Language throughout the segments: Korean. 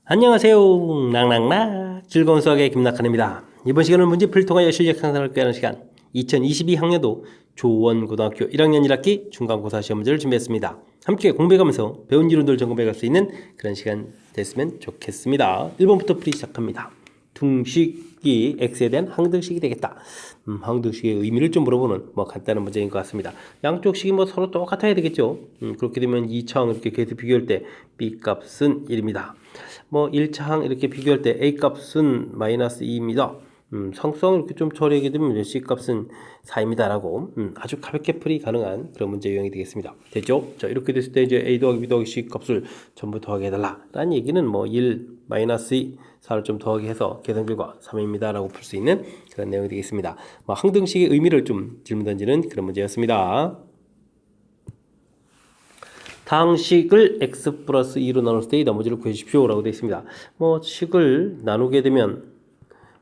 안녕하세요. 낭낭락 즐거운 수학의 김낙한입니다. 이번 시간은 문제풀이를 통하여 실력 향상을 꾀하는 시간 2022학년도 조원고등학교 1학년 1학기 중간고사 시험 문제를 준비했습니다. 함께 공부해가면서 배운 이론들 점검해갈 수 있는 그런 시간 됐으면 좋겠습니다. 1번부터 풀이 시작합니다. 둥식이 x에 대한 항등식이 되겠다. 항등식의 의미를 좀 물어보는 간단한 문제인 것 같습니다. 양쪽 식이 서로 똑같아야 되겠죠. 그렇게 되면 2차항 이렇게 계속 비교할 때 b 값은 1입니다. 1차항 이렇게 비교할 때 a 값은 마이너스 2입니다. 상수항을 이렇게 좀 처리하게 되면 c 값은 4입니다. 라고 아주 가볍게 풀이 가능한 그런 문제 유형이 되겠습니다. 됐죠? 자, 이렇게 됐을 때 이제 a 더하기 b 더하기 c 값을 전부 더하게 해달라. 라는 얘기는 1, 마이너스 2, 4를 좀 더하기 해서 계산 결과 3입니다. 라고 풀 수 있는 그런 내용이 되겠습니다. 항등식의 의미를 좀 질문 던지는 그런 문제였습니다. 다항식을 x 플러스 2로 나눴을 때 이 나머지를 구해주십시오 라고 되어 있습니다. 식을 나누게 되면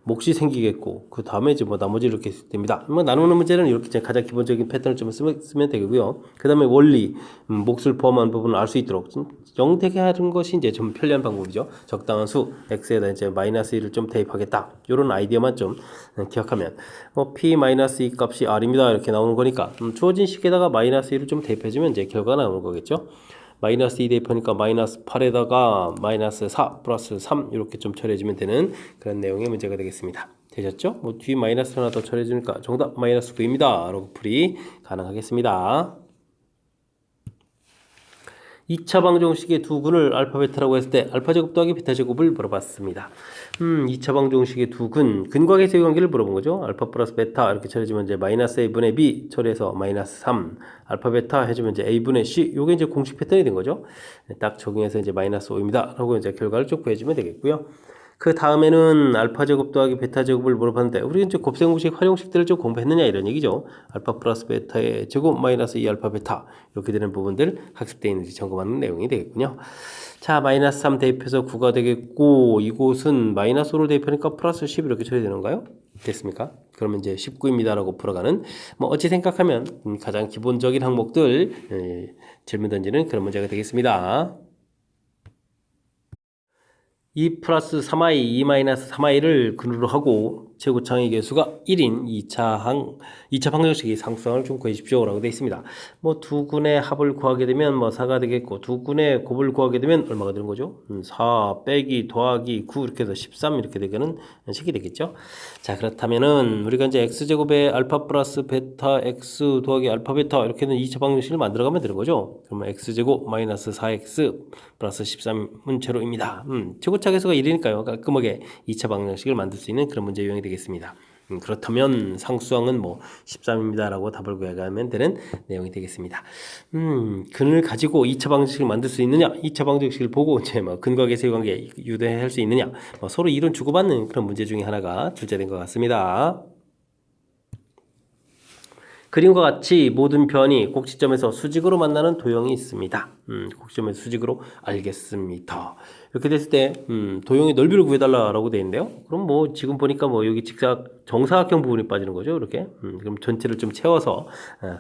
몫이 생기겠고 그 다음에 이제 나머지를 이렇게 됩니다. 나누는 문제는 이렇게 가장 기본적인 패턴을 좀 쓰면 되고요. 그 다음에 원리 몫을 포함한 부분을 알 수 있도록 영되게 하는 것이 이제 좀 편리한 방법이죠. 적당한 수 x에다 이제 마이너스 1을 좀 대입하겠다. 이런 아이디어만 좀 기억하면 p 마이너스 2 값이 r입니다. 이렇게 나오는 거니까 주어진 식에다가 마이너스 1을 좀 대입해주면 이제 결과가 나오는 거겠죠. 마이너스 2 대입하니까 마이너스 8에다가 마이너스 4 플러스 3 이렇게 좀 처리해주면 되는 그런 내용의 문제가 되겠습니다. 되셨죠? 뒤 마이너스 하나 더 처리해주니까 정답 마이너스 9입니다. 라고 풀이 가능하겠습니다. 2차 방정식의 두 근을 알파 베타라고 했을 때 알파 제곱 더하기 베타 제곱을 물어봤습니다. 2차 방정식의 두 근과 계수의 관계를 물어본 거죠. 알파 플러스 베타 이렇게 처리해주면 이제 마이너스 a분의 b 처리해서 마이너스 3 알파 베타 해주면 이제 a분의 c 요게 이제 공식 패턴이 된 거죠. 딱 적용해서 이제 마이너스 5입니다. 라고 이제 결과를 쭉 구해주면 되겠고요. 그 다음에는 알파 제곱 더하기 베타 제곱을 물어봤는데 우리 이제 곱셈공식 활용식들을 좀 공부했느냐 이런 얘기죠. 알파 플러스 베타의 제곱 마이너스 2 알파 베타 이렇게 되는 부분들 학습되어 있는지 점검하는 내용이 되겠군요. 자, 마이너스 3 대입해서 9가 되겠고 이곳은 마이너스 5를 대입하니까 플러스 10 이렇게 처리되는가요? 됐습니까? 그러면 이제 19입니다. 라고 풀어가는 어찌 생각하면 가장 기본적인 항목들 질문 던지는 그런 문제가 되겠습니다. 2 플러스 3i, 2 마이너스 3i를 근으로 하고 최고창의 개수가 1인 2차 방정식의 상수항을 좀 구해주십시오 라고 되어 있습니다. 두 근의 합을 구하게 되면 4가 되겠고 두 근의 곱을 구하게 되면 얼마가 되는 거죠? 4 빼기 더하기 9 이렇게 해서 13 이렇게 되는 식이 되겠죠. 자, 그렇다면은 우리가 이제 x제곱에 알파 플러스 베타 x 더하기 알파 베타 이렇게 는 2차 방정식을 만들어가면 되는 거죠. 그러면 x제곱 마이너스 4x 플러스 13은 제로입니다. 최고차 개수가 1이니까요. 깔끔하게 2차 방정식을 만들 수 있는 그런 문제 유형이 되겠습니다. 그렇다면 상수항은 13입니다. 라고 답을 구해가면 되는 내용이 되겠습니다. 근을 가지고 2차 방정식을 만들 수 있느냐? 2차 방정식을 보고 이제 근과 계수의 관계 유도할 수 있느냐? 서로 이론 주고받는 그런 문제 중에 하나가 출제된 것 같습니다. 그림과 같이 모든 변이 꼭지점에서 수직으로 만나는 도형이 있습니다. 꼭지점에서 수직으로 알겠습니다. 이렇게 됐을 때 도형의 넓이를 구해달라고 되어 있는데요. 그럼 지금 보니까 여기 정사각형 부분이 빠지는 거죠. 이렇게 그럼 전체를 좀 채워서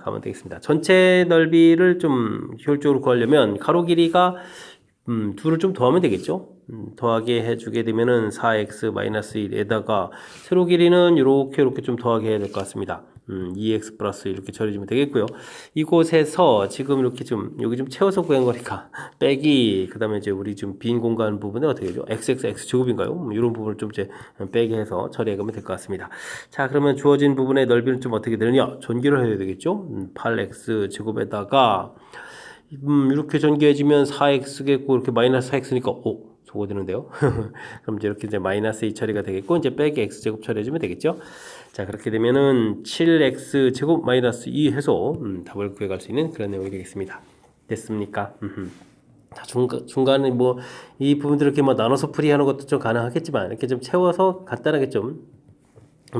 가면 되겠습니다. 전체 넓이를 좀 효율적으로 구하려면 가로 길이가 둘을 좀 더하면 되겠죠. 더하게 해주게 되면은 4x-1에다가 세로 길이는 이렇게 좀 더하게 해야 될 것 같습니다. 2x 플러스 이렇게 처리해주면 되겠고요. 이곳에서 지금 이렇게 여기 좀 채워서 구한 거니까 빼기 그 다음에 이제 우리 좀 빈 공간 부분은 어떻게 되죠? x 제곱인가요? 이런 부분을 좀 이제 빼기 해서 처리해가면 될 것 같습니다. 자, 그러면 주어진 부분의 넓이는 좀 어떻게 되느냐? 전기를 해야 되겠죠? 8x 제곱에다가 이렇게 전개해지면 4x겠고 이렇게 마이너스 4x니까 저거 되는데요. 그럼 이제 마이너스 2 처리가 되겠고 이제 빼기 x제곱 처리해주면 되겠죠. 자, 그렇게 되면은 7x 제곱 마이너스 2 해서 답을 구해갈 수 있는 그런 내용이 되겠습니다. 됐습니까? 자, 중간에 이 부분들을 이렇게 나눠서 풀이하는 것도 좀 가능하겠지만 이렇게 좀 채워서 간단하게 좀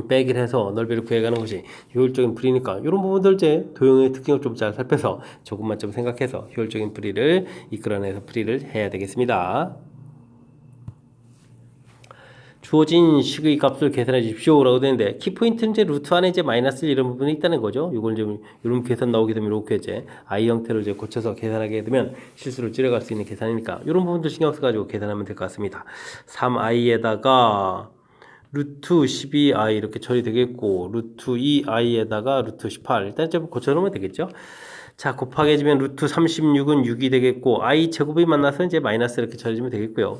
빼기를 해서 넓이를 구해가는 것이 효율적인 풀이니까 이런 부분들 이제 도형의 특징을 좀 잘 살펴서 조금만 좀 생각해서 효율적인 풀이를 이끌어내서 풀이를 해야 되겠습니다. 주어진 식의 값을 계산해 주십시오 라고 되는데 키포인트는 이제 루트 안에 이제 마이너스 이런 부분이 있다는 거죠. 이걸 이제 이런 계산 나오게 되면 이렇게 이제 i 형태로 이제 고쳐서 계산하게 되면 실수를 줄여갈 수 있는 계산이니까 이런 부분도 신경 써가지고 계산하면 될 것 같습니다. 3i에다가 루트 12i 이렇게 처리되겠고 루트 2i에다가 루트 18 일단 좀 고쳐놓으면 되겠죠. 자 곱하기 해주면 루트 36은 6이 되겠고 i 제곱이 만나서 이제 마이너스 이렇게 처리해주면 되겠고요.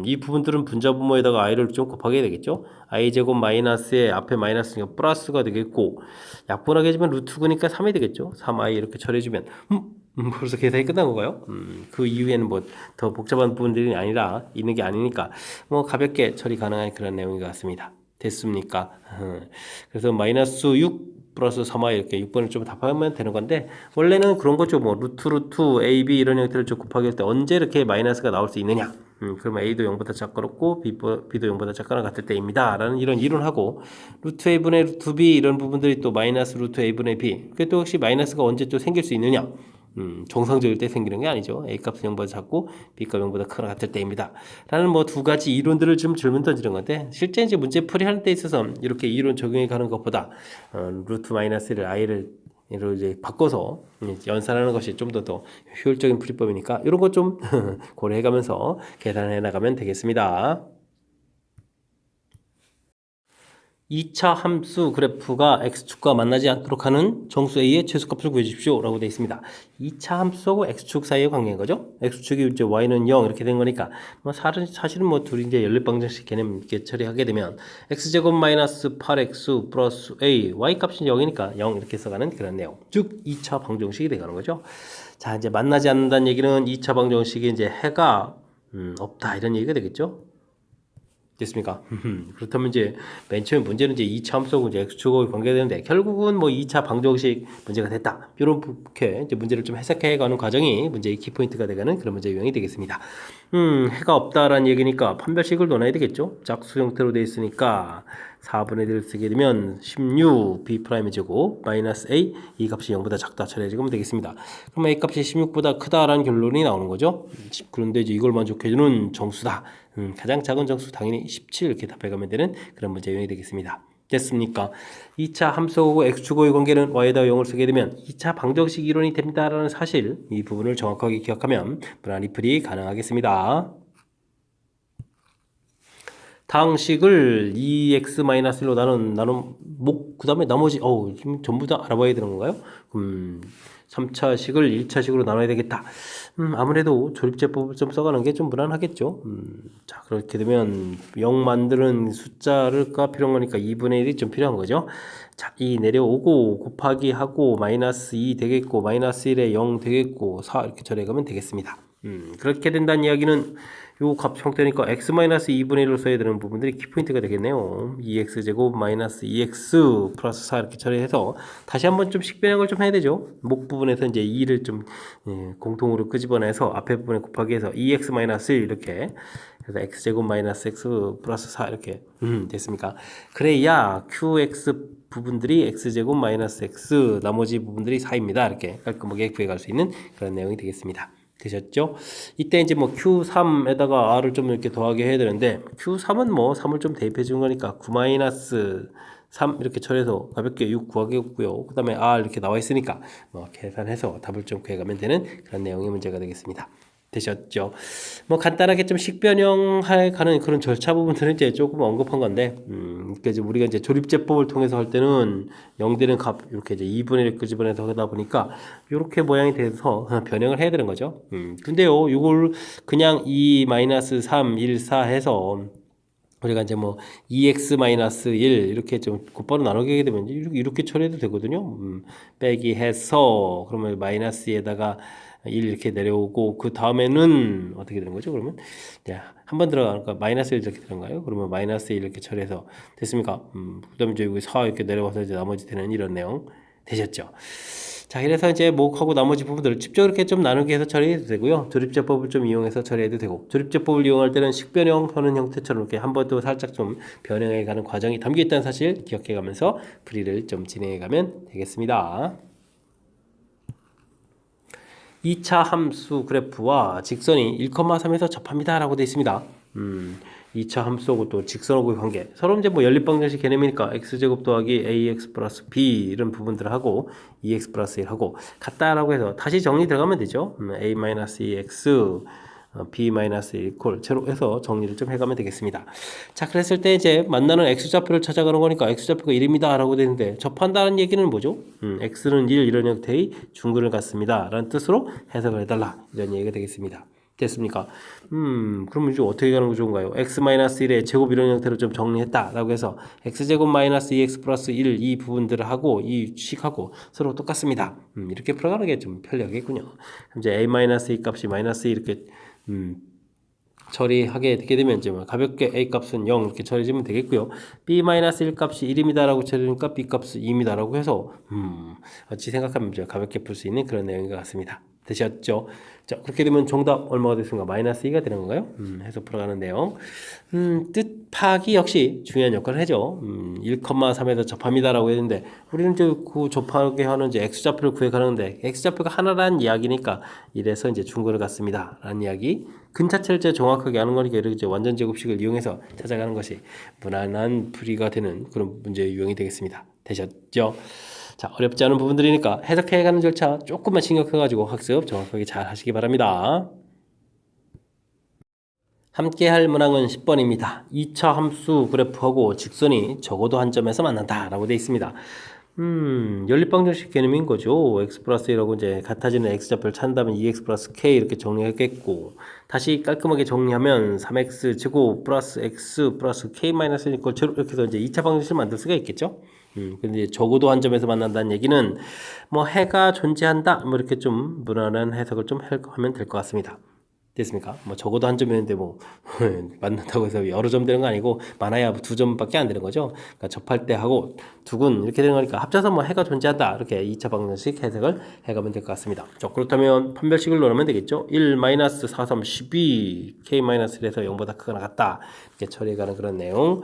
이 부분들은 분자 분모에다가 i를 좀 곱하게 되겠죠. i 제곱 마이너스에 앞에 마이너스니까 플러스가 되겠고 약분하게 해주면 루트구니까 3이 되겠죠. 3i 이렇게 처리해주면 벌써 계산이 끝난 건가요? 그 이후에는 뭐 더 복잡한 부분들이 아니라 있는 게 아니니까 뭐 가볍게 처리 가능한 그런 내용인 것 같습니다. 됐습니까? 그래서 마이너스 6 플러스 3i 이렇게 6번을 좀 답하면 되는 건데 원래는 그런 거죠. 뭐 루트 a, b 이런 형태를 좀 곱하기 할 때 언제 이렇게 마이너스가 나올 수 있느냐? 그러면 a도 0보다 작거나 b도 0보다 작거나 같을 때입니다. 라는 이런 이론하고 루트 a분의 루트 b 이런 부분들이 또 마이너스 루트 a분의 b 그게 또 혹시 마이너스가 언제 또 생길 수 있느냐? 정상적일 때 생기는 게 아니죠. A값은 0보다 작고 B값 0보다 크거나 같을 때입니다. 라는 뭐 두 가지 이론들을 좀 질문 던지는 건데 실제 이제 문제 풀이하는 데 있어서 이렇게 이론 적용해 가는 것보다 루트 마이너스를 i를 이제 바꿔서 연산하는 것이 좀 더 효율적인 풀이법이니까 이런 거 좀 고려해 가면서 계산해 나가면 되겠습니다. 2차 함수 그래프가 x축과 만나지 않도록 하는 정수 a의 최소값을 구해주십시오 라고 되어 있습니다. 2차 함수하고 x축 사이의 관계인 거죠. x축이 이제 y는 0 이렇게 된 거니까 뭐 사실은 뭐 둘이 이제 연립방정식 개념 이렇게 처리하게 되면 x제곱 마이너스 8x 플러스 a y 값이 0이니까 0 이렇게 써가는 그런 내용. 즉 2차 방정식이 되가는 거죠. 자 이제 만나지 않는다는 얘기는 2차 방정식이 이제 해가 없다 이런 얘기가 되겠죠. 됐습니까? 그렇다면 이제 맨 처음 문제는 이제 2차 함수하고 이제 x축하고 관계되는데 결국은 뭐 2차 방정식 문제가 됐다. 이렇게 이제 문제를 좀 해석해 가는 과정이 문제의 키포인트가 되가는 그런 문제 유형이 되겠습니다. 해가 없다라는 얘기니까 판별식을 논해야 되겠죠. 짝수 형태로 되어 있으니까 4분의 1을 쓰게 되면 16 b'의 제곱 마이너스 a 이 값이 0보다 작다 처리해주면 되겠습니다. 그럼 a 값이 16보다 크다라는 결론이 나오는 거죠. 그런데 이제 이걸 만족해주는 정수다. 가장 작은 정수 당연히 17 이렇게 답해가면 되는 그런 문제 유형이 되겠습니다. 됐습니까? 2차 함수하고 x축의 관계는 y에다 0을 쓰게 되면 2차 방정식 이론이 됩니다라는 사실 이 부분을 정확하게 기억하면 무난히 풀이 가능하겠습니다. 다항식을 2x-1로 나눈 그 다음에 나머지 지금 전부 다 알아봐야 되는 건가요? 3차식을 1차식으로 나눠야 되겠다. 아무래도 조립제법을 좀 써가는 게 좀 무난하겠죠. 자 그렇게 되면 0 만드는 숫자가 필요한 거니까 2분의 1이 좀 필요한 거죠. 자, 2 내려오고 곱하기 하고 마이너스 2 되겠고 마이너스 1에 0 되겠고 4 이렇게 처리해가면 되겠습니다. 그렇게 된다는 이야기는 요 값 형태니까 x-2분의 1로 써야 되는 부분들이 키포인트가 되겠네요. 2x제곱 마이너스 2x 플러스 4 이렇게 처리해서 다시 한번 좀 식변형을 좀 해야 되죠. 목 부분에서 이제 2를 좀 공통으로 끄집어내서 앞에 부분에 곱하기 해서 2x-1 이렇게 그래서 x제곱 마이너스 x 플러스 4 이렇게 됐습니까? 그래야 qx 부분들이 x제곱 마이너스 x 나머지 부분들이 4입니다. 이렇게 깔끔하게 구해갈 수 있는 그런 내용이 되겠습니다. 되셨죠? 이때 이제 뭐 Q3에다가 R을 좀 이렇게 더하게 해야 되는데 Q3은 뭐 3을 좀 대입해 준 거니까 9-3 이렇게 처리해서 가볍게 6 구하겠고요. 그 다음에 R 이렇게 나와 있으니까 뭐 계산해서 답을 좀 구해가면 되는 그런 내용의 문제가 되겠습니다. 되셨죠? 뭐 간단하게 좀 식변형 가는 그런 절차 부분들은 이제 조금 언급한 건데, 그러니까 이제 우리가 이제 조립제법을 통해서 할 때는 0되는 값 이렇게 이제 2분의 1 끄집어내서 하다 보니까 이렇게 모양이 돼서 변형을 해야 되는 거죠. 근데요, 이걸 그냥 2-3, 1, 4 해서 우리가 이제 뭐 2x-1 이렇게 좀 곧바로 나누게 되면 이렇게 처리해도 되거든요. 빼기 해서 그러면 마이너스에다가 1 이렇게 내려오고 그 다음에는 어떻게 되는 거죠? 그러면 한 번 들어가니까 마이너스 1 이렇게 되는가요? 그러면 마이너스 1 이렇게 처리해서 됐습니까? 그다음에 이제 여기 4 이렇게 내려와서 이제 나머지 되는 이런 내용 되셨죠? 자, 이래서 이제 목하고 나머지 부분들을 직접 이렇게 좀 나누게 해서 처리해도 되고요. 조립제법을 좀 이용해서 처리해도 되고, 조립제법을 이용할 때는 식변형 하는 형태처럼 이렇게 한 번 더 살짝 좀 변형해 가는 과정이 담겨 있다는 사실 기억해 가면서 풀이를 좀 진행해 가면 되겠습니다. 2차 함수 그래프와 직선이 1,3에서 접합니다 라고 되어 있습니다. 2차 함수하고 또 직선하고의 관계. 서로 이제 뭐 연립방정식 개념이니까 x제곱 더하기 ax 플러스 b 이런 부분들하고 2x 플러스 1하고 같다라고 해서 다시 정리 들어가면 되죠. a 마이너스 2x b 마이너스 1 이퀄 제로 해서 정리를 좀 해가면 되겠습니다. 자, 그랬을 때 이제 만나는 x좌표를 찾아가는 거니까 x좌표가 1입니다 라고 되는데 접한다는 얘기는 뭐죠? x는 1 이런 형태의 중근을 갖습니다 라는 뜻으로 해석을 해달라 이런 얘기가 되겠습니다. 됐습니까? 그럼 이제 어떻게 가는 게 좋은가요? x-1의 제곱 이런 형태로 좀 정리했다라고 해서 x제곱 마이너스 2x 플러스 1 이 부분들을 하고 이 식하고 서로 똑같습니다. 이렇게 풀어가는 게 좀 편리하겠군요. 이제 a-2 값이 마이너스 2 이렇게 처리하게 되게 되면 이제 가볍게 a 값은 0 이렇게 처리해주면 되겠고요. b-1 값이 1입니다라고 처리하니까 b 값은 2입니다라고 해서 어찌 생각하면 이제 가볍게 풀 수 있는 그런 내용인 것 같습니다. 되셨죠? 자, 그렇게 되면 정답 얼마가 됐습니까? 마이너스 2가 되는 건가요? 해서 풀어가는 내용. 뜻 파악이 역시 중요한 역할을 하죠. 1,3에서 접합니다라고 했는데, 우리는 이제 그 접하게 하는 이제 x좌표를 구해가는데, x좌표가 하나라는 이야기니까, 이래서 이제 중근을 갖습니다. 라는 이야기. 근 자체를 이제 정확하게 아는 거니까, 이렇게 이제 완전 제곱식을 이용해서 찾아가는 것이 무난한 풀이가 되는 그런 문제 유형이 되겠습니다. 되셨죠? 자, 어렵지 않은 부분들이니까 해석해가는 절차 조금만 신경 써가지고 학습 정확하게 잘 하시기 바랍니다. 함께 할 문항은 10번입니다. 2차 함수 그래프하고 직선이 적어도 한 점에서 만난다 라고 되어 있습니다. 연립방정식 개념인 거죠. x 플러스 1하고 이제 같아지는 x좌표를 찾는다면 2x 플러스 k 이렇게 정리하겠고, 다시 깔끔하게 정리하면 3x 제곱 플러스 x 플러스 k 마이너스 1 이렇게 해서 이제 2차 방정식을 만들 수가 있겠죠. 근데 적어도 한 점에서 만난다는 얘기는 뭐 해가 존재한다 뭐 이렇게 좀 무난한 해석을 좀 하면 될 것 같습니다. 됐습니까? 뭐 적어도 한 점이었는데 뭐 만난다고 해서 여러 점 되는 거 아니고 많아야 2점밖에 안 되는 거죠. 그러니까 접할 때 하고 두근 이렇게 되는 거니까 합쳐서 뭐 해가 존재한다 이렇게 2차 방정식 해석을 해가면 될 것 같습니다. 자, 그렇다면 판별식을 넣으면 되겠죠. 1-4, 3, 12 k-1에서 0보다 크거나 같다 이렇게 처리해가는 그런 내용.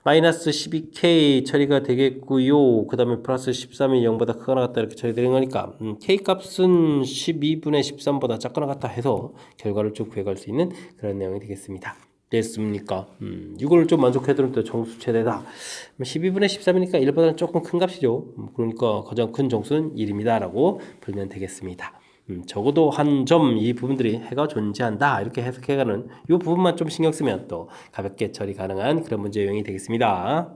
마이너스 12k 처리가 되겠고요. 그 다음에 플러스 13이 0보다 크거나 같다 이렇게 처리되는 거니까 k 값은 12분의 13보다 작거나 같다 해서 결과를 좀 구해갈 수 있는 그런 내용이 되겠습니다. 됐습니까? 이걸 좀 만족해두면 또 정수 최대다. 12분의 13이니까 1보다는 조금 큰 값이죠. 그러니까 가장 큰 정수는 1입니다 라고 풀면 되겠습니다. 적어도 한 점 이 부분들이 해가 존재한다 이렇게 해석해가는 이 부분만 좀 신경 쓰면 또 가볍게 처리 가능한 그런 문제 유형이 되겠습니다.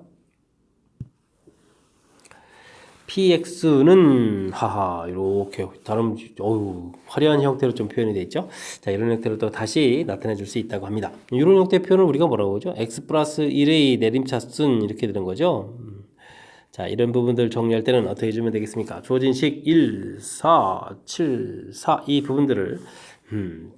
px는 하하 이렇게 다른 화려한 형태로 좀 표현이 되어 있죠. 자, 이런 형태로 또 다시 나타내 줄 수 있다고 합니다. 이런 형태의 표현을 우리가 뭐라고 하죠? x 플러스 1의 내림차순 이렇게 되는 거죠. 자, 이런 부분들 정리할 때는 어떻게 해주면 되겠습니까? 주어진 식 1, 4, 7, 4 이 부분들을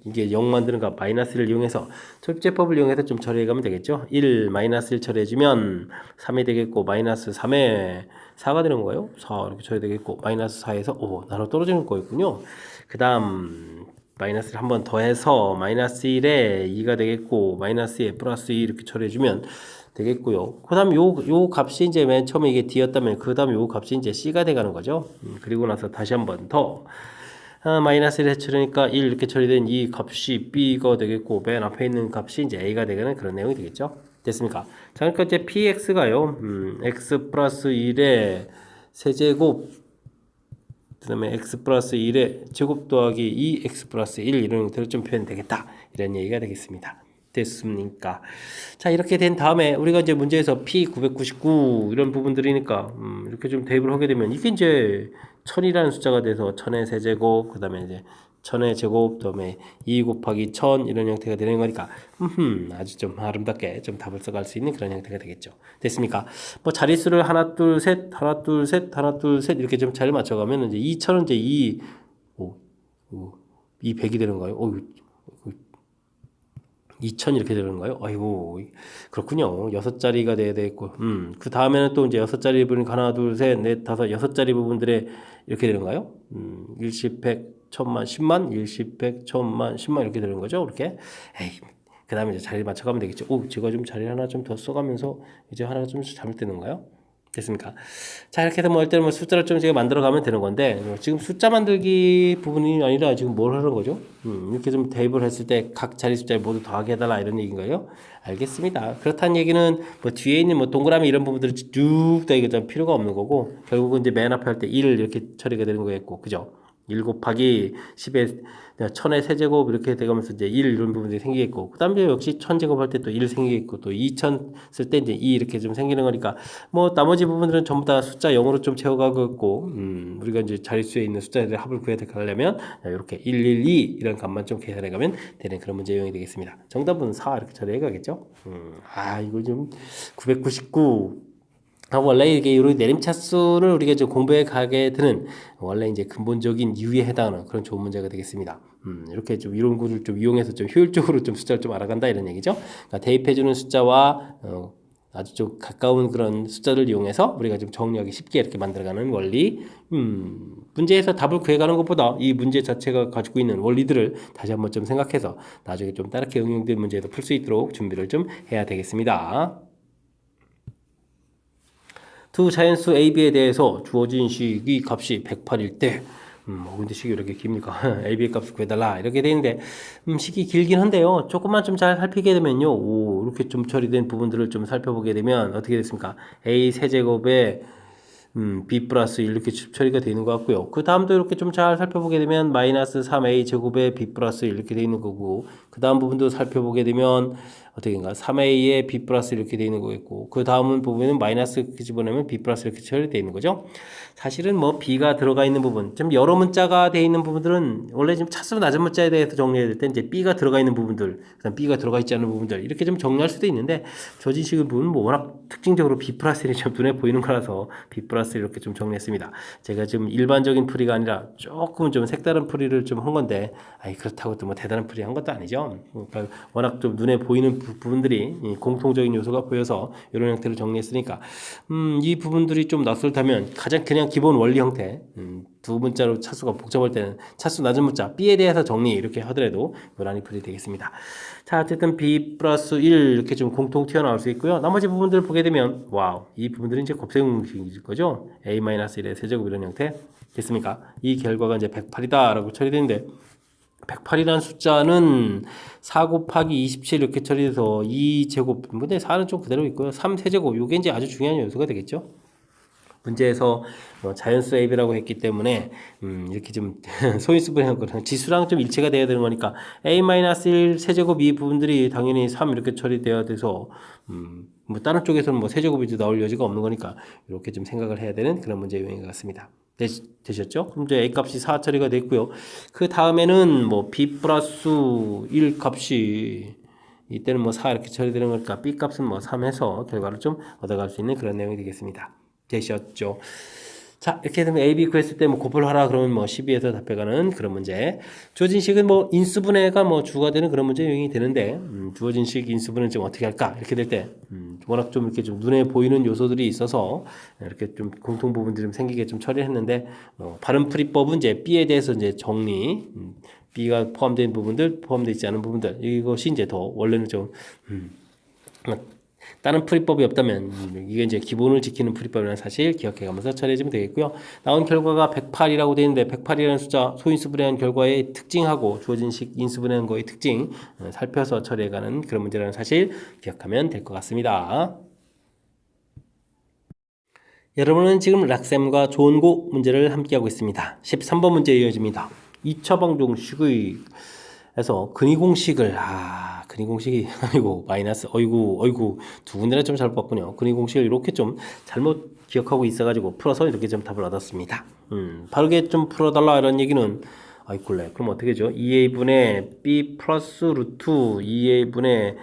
이게 0 만드는 값 마이너스를 이용해서 철제법을 이용해서 좀 처리해가면 되겠죠. 1 마이너스를 처리해주면 3이 되겠고 마이너스 3에 4가 되는 거예요. 4 이렇게 처리되겠고 마이너스 4에서 5 나눠 떨어지는 거였군요. 그 다음 마이너스를 한 번 더해서 마이너스 1에 2가 되겠고 마이너스 2에 플러스 2 이렇게 처리해주면 되겠고요. 그 다음 요 값이 이제 맨 처음에 이게 D였다면 그 다음 요 값이 이제 C가 돼가는 거죠. 그리고 나서 다시 한 번 더 마이너스를 해처리니까 1 이렇게 처리된 이 값이 B가 되겠고 맨 앞에 있는 값이 이제 A가 되는 그런 내용이 되겠죠. 됐습니까? 자, 그러니까 이제 PX가요. X 플러스 1의 세제곱 그 다음에 x 플러스 1의 제곱 더하기 2x 플러스 1 이런 형태로 좀 표현되겠다 이런 얘기가 되겠습니다. 됐습니까? 자, 이렇게 된 다음에 우리가 이제 문제에서 P999 이런 부분들이니까 이렇게 좀 대입을 하게 되면 이게 이제 1000이라는 숫자가 돼서 1000의 세제곱 그 다음에 이제 1000의 제곱 그다음에 2 곱하기 1000 이런 형태가 되는 거니까 아주 좀 아름답게 좀 답을 써갈 수 있는 그런 형태가 되겠죠. 됐습니까? 뭐 자릿수를 하나 둘 셋 하나 둘 셋 하나 둘 셋 이렇게 좀 잘 맞춰가면 이제 2000은 이제 200이 되는 거예요. 2000 이렇게 되는 거예요. 아이고 그렇군요. 6자리가 돼야 되겠고 그 다음에는 또 이제 6자리 부분 하나 둘 셋 넷 다섯 6자리 부분들에 이렇게 되는가요? 일십 백 천만 10만 일십 백 천만 10만 이렇게 되는 거죠. 이렇게 그 다음에 이제 자리 맞춰가면 되겠죠. 제가 좀 자리 하나 좀 더 써가면서 이제 하나 좀 잘못되는가요? 됐습니까? 자, 이렇게 해서 뭐 일단 뭐 숫자를 좀 제가 만들어 가면 되는 건데 지금 숫자 만들기 부분이 아니라 지금 뭘 하는 거죠? 이렇게 좀 대입을 했을 때 각 자리 숫자를 모두 더하게 해달라 이런 얘기인가요? 알겠습니다. 그렇다는 얘기는 뭐 뒤에 있는 뭐 동그라미 이런 부분들을 쭉 다 이게 좀 필요가 없는 거고 결국은 이제 맨 앞에 할 때 1 이렇게 처리가 되는 거겠고 그죠? 1 곱하기 10의 1000의 세제곱 이렇게 되면서 이제 1 이런 부분들이 생기겠고 그 다음에 역시 1000제곱 할 때 또 1 생기겠고 또 2000 쓸 때 이제 2 이렇게 좀 생기는 거니까 뭐 나머지 부분들은 전부 다 숫자 0으로 좀 채워가고 있고 우리가 이제 자릿수에 있는 숫자들의 합을 구해야 하려면 이렇게 112 이런 값만 좀 계산해 가면 되는 그런 문제 유형이 되겠습니다. 정답은 4 이렇게 처리해 가겠죠. 이거 좀 999 원래 이게 이런 내림차수를 우리가 이제 공부해 가게 되는 원래 이제 근본적인 이유에 해당하는 그런 좋은 문제가 되겠습니다. 이렇게 좀 이론구를 좀 이용해서 좀 효율적으로 좀 숫자를 좀 알아간다 이런 얘기죠. 그러니까 대입해주는 숫자와 아주 좀 가까운 그런 숫자를 이용해서 우리가 좀 정리하기 쉽게 이렇게 만들어가는 원리. 문제에서 답을 구해가는 것보다 이 문제 자체가 가지고 있는 원리들을 다시 한번 좀 생각해서 나중에 좀 다르게 응용된 문제도 풀 수 있도록 준비를 좀 해야 되겠습니다. 두 자연수 AB에 대해서 주어진 식이 값이 108일 때 근데 식이 이렇게 깁니까? AB의 값을 구해달라 이렇게 돼 있는데 식이 길긴 한데요. 조금만 좀 잘 살피게 되면요. 이렇게 좀 처리된 부분들을 좀 살펴보게 되면 어떻게 됐습니까? A 세제곱에 b 플러스 1 이렇게 처리가 되는 것 같고요. 그 다음도 이렇게 좀 잘 살펴보게 되면 마이너스 3a 제곱에 b 플러스 1 이렇게 되어 있는 거고 그 다음 부분도 살펴보게 되면 어떻게인가 3a에 b 플러스 이렇게 되어 있는 거겠고 그 다음 부분은 마이너스 집어넣으면 b 플러스 이렇게 처리되어 있는 거죠. 사실은 뭐 b가 들어가 있는 부분 좀 여러 문자가 되어 있는 부분들은 원래 좀 차수 낮은 문자에 대해서 정리해야 될 때 이제 b가 들어가 있는 부분들 그다음 b가 들어가 있지 않은 부분들 이렇게 좀 정리할 수도 있는데 조진식을 보면 뭐 워낙 특징적으로 b 플러스 1이 좀 눈에 보이는 거라서 b 플러스 이렇게 좀 정리했습니다. 제가 지금 일반적인 풀이가 아니라 조금 좀 색다른 풀이를 좀 한 건데 그렇다고 또 뭐 대단한 풀이 한 것도 아니죠. 그러니까 워낙 좀 눈에 보이는 부분들이 공통적인 요소가 보여서 이런 형태로 정리했으니까 이 부분들이 좀 낯설다면 가장 그냥 기본 원리 형태 두 문자로 차수가 복잡할 때는 차수 낮은 문자 B에 대해서 정리 이렇게 하더라도 무난히 풀이 되겠습니다. 자 어쨌든 B 플러스 1 이렇게 좀 공통 튀어나올 수 있고요. 나머지 부분들을 보게 되면 와우 이 부분들은 이제 곱셈식일 거죠. A-1의 세제곱 이런 형태 됐습니까? 이 결과가 이제 108이다 라고 처리되는데 108이라는 숫자는 4 곱하기 27 이렇게 처리돼서 2제곱 근데 4는 좀 그대로 있고요. 3세제곱 이게 이제 아주 중요한 요소가 되겠죠. 문제에서 자연수 AB라고 했기 때문에 이렇게 좀 소인수분해한 거랑 지수랑 좀 일치가 돼야 되는 거니까 A-1 세제곱 이 부분들이 당연히 3 이렇게 처리돼야 돼서 뭐 다른 쪽에서는 뭐 세제곱이 나올 여지가 없는 거니까 이렇게 좀 생각을 해야 되는 그런 문제 유형인 것 같습니다. 되셨죠? 그럼 이제 A 값이 4 처리가 됐고요. 그 다음에는 뭐 B 플러스 1 값이 이때는 뭐 4 이렇게 처리되는 거니까 B 값은 뭐 3 해서 결과를 좀 얻어갈 수 있는 그런 내용이 되겠습니다. 되셨죠? 자, 이렇게 되면 A, B 구했을 때 뭐 곱을 하라 그러면 뭐 12에서 답해가는 그런 문제. 주어진 식은 뭐 인수분해가 뭐 주가 되는 그런 문제 유형이 되는데 주어진 식 인수분해는 좀 어떻게 할까? 이렇게 될 때 워낙 좀 이렇게 좀 눈에 보이는 요소들이 있어서 이렇게 좀 공통 부분들이 좀 생기게 좀 처리했는데 발음풀이법은 이제 B에 대해서 이제 정리 B가 포함된 부분들, 포함되어 있지 않은 부분들 이것이 이제 더 원래는 좀 다른 풀이법이 없다면 이게 이제 기본을 지키는 풀이법이라는 사실 기억해가면서 처리해주면 되겠고요. 나온 결과가 108이라고 되어 있는데 108이라는 숫자 소인수분해한 결과의 특징하고 주어진 식 인수분해한 거의 특징 살펴서 처리해가는 그런 문제라는 사실 기억하면 될 것 같습니다. 여러분은 지금 락셈과 조은고 문제를 함께하고 있습니다. 13번 문제 이어집니다. 2차 방정식의 에서 근위공식을 근위공식이 아니고 마이너스 어이구 두 군데나 좀 잘못 봤군요. 근위공식을 이렇게 좀 잘못 기억하고 있어가지고 풀어서 이렇게 좀 답을 얻었습니다. 바르게 좀 풀어달라 이런 얘기는 아이콜레 그럼 어떻게 되죠? 2a분의 b 플러스 루트 2a분의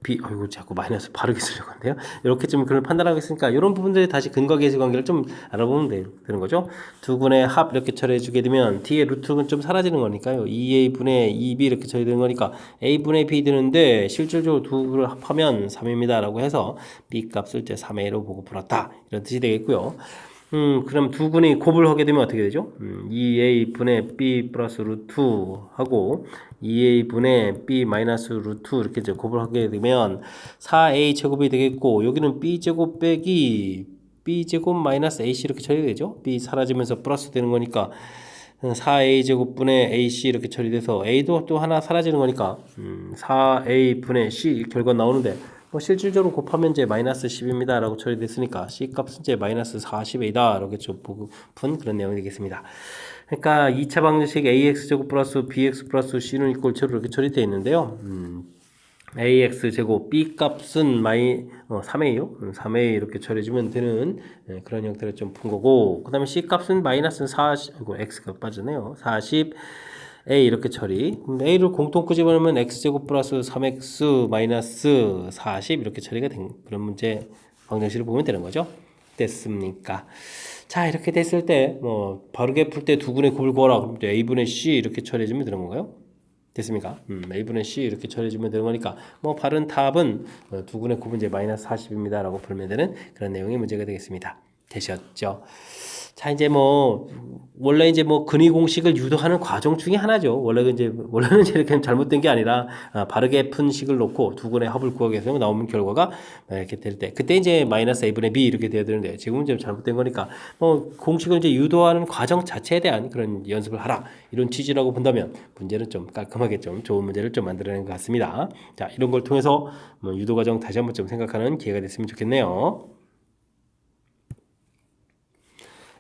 B, 자꾸 마이너스 바르게 쓰려고 하는데요. 이렇게 좀 그걸 판단하고 있으니까 이런 부분들이 다시 근과 계수 관계를 좀 알아보면 되는 거죠. 두 군의 합 이렇게 처리해주게 되면 T의 루트는 좀 사라지는 거니까요. 2A분의 2B 이렇게 처리되는 거니까 A분의 B 되는데 실질적으로 두를 합하면 3입니다. 라고 해서 B 값을 이제 3A로 보고 풀었다. 이런 뜻이 되겠고요. 그럼 두 군이 곱을 하게 되면 어떻게 되죠? 2a분의 b 플러스 루트 하고 2a분의 b 마이너스 루트 이렇게 이제 곱을 하게 되면 4a 제곱이 되겠고 여기는 b 제곱 빼기 b제곱 마이너스 ac 이렇게 처리되죠. b 사라지면서 플러스 되는 거니까 4a 제곱분의 ac 이렇게 처리돼서 a도 또 하나 사라지는 거니까 4a 분의 c 결과 나오는데 뭐 실질적으로 곱하면 이제 마이너스 10입니다 라고 처리됐으니까 c 값은 이제 마이너스 40a다 이렇게 좀 푼 그런 내용이 되겠습니다. 그러니까 2차 방정식 ax제곱 플러스 bx 플러스 c는 이꼴 제로 이렇게 처리되어 있는데요. ax 제곱 b 값은 3a요. 3a 이렇게 처리해주면 되는 그런 형태를 좀 푼 거고, 그 다음에 c 값은 마이너스 40, 이거 x가 빠지네요. 40 a 이렇게 처리. a를 공통 끄집어내면 x제곱 플러스 3x 마이너스 40 이렇게 처리가 된 그런 문제 방정식을 보면 되는 거죠. 됐습니까? 자, 이렇게 됐을 때 뭐 바르게 풀 때 두 분의 곱을 구하라. 그럼 a분의 c 이렇게 처리해주면 되는 건가요? 됐습니까? a분의 c 이렇게 처리해주면 되는 거니까 뭐 바른 답은 두 분의 곱은 이제 마이너스 40입니다 라고 풀면 되는 그런 내용의 문제가 되겠습니다. 되셨죠? 자, 이제 뭐 원래 이제 뭐 근위 공식을 유도하는 과정 중에 하나죠. 원래는 이제 이렇게 잘못된 게 아니라 바르게 푼 식을 놓고 두 근의 합을 구하기 위해서 나오는 결과가 이렇게 될 때 그때 이제 마이너스 a분의 b 이렇게 돼야 되는데 지금은 좀 잘못된 거니까 뭐 공식을 이제 유도하는 과정 자체에 대한 그런 연습을 하라 이런 취지라고 본다면 문제는 좀 깔끔하게 좀 좋은 문제를 좀 만들어낸 것 같습니다. 자, 이런 걸 통해서 뭐 유도 과정 다시 한번 좀 생각하는 기회가 됐으면 좋겠네요.